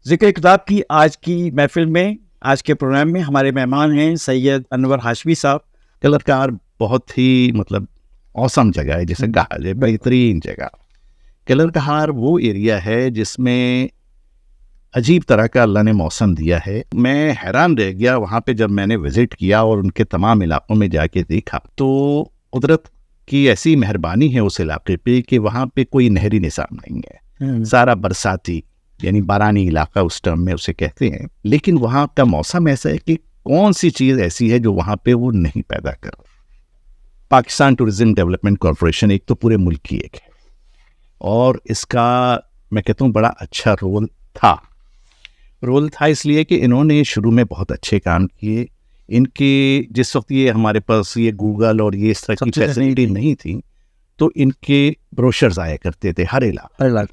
ज़िक्र किताब की आज की महफ़िल में, आज के प्रोग्राम में हमारे मेहमान हैं सैयद अनवर हाशमी साहब। कलरकार बहुत ही मतलब औसम जगह है, जिसे कहा जाए बेहतरीन जगह। कलरकहार वो एरिया है जिसमें अजीब तरह का अल्लाह ने मौसम दिया है। मैं हैरान रह गया वहाँ पे जब मैंने विज़िट किया और उनके तमाम इलाकों में जाके देखा, तो कुदरत की ऐसी मेहरबानी है उस इलाके पे कि वहाँ पे कोई नहरी निज़ाम नहीं है। सारा बरसाती यानी बारानी इलाका उस टर्म में उसे कहते हैं। लेकिन वहाँ का मौसम ऐसा है कि कौन सी चीज़ ऐसी है जो वहाँ पे वो नहीं पैदा कर। पाकिस्तान टूरिज्म डेवलपमेंट कॉरपोरेशन एक तो पूरे मुल्क की एक है, और इसका मैं कहता हूँ बड़ा अच्छा रोल था इसलिए कि इन्होंने शुरू में बहुत अच्छे काम किए। इनके जिस वक्त ये हमारे पास ये गूगल और ये इस तरह की फैसिलिटी नहीं थी, तो इनके ब्रोशर्स आया करते थे हर इलाका।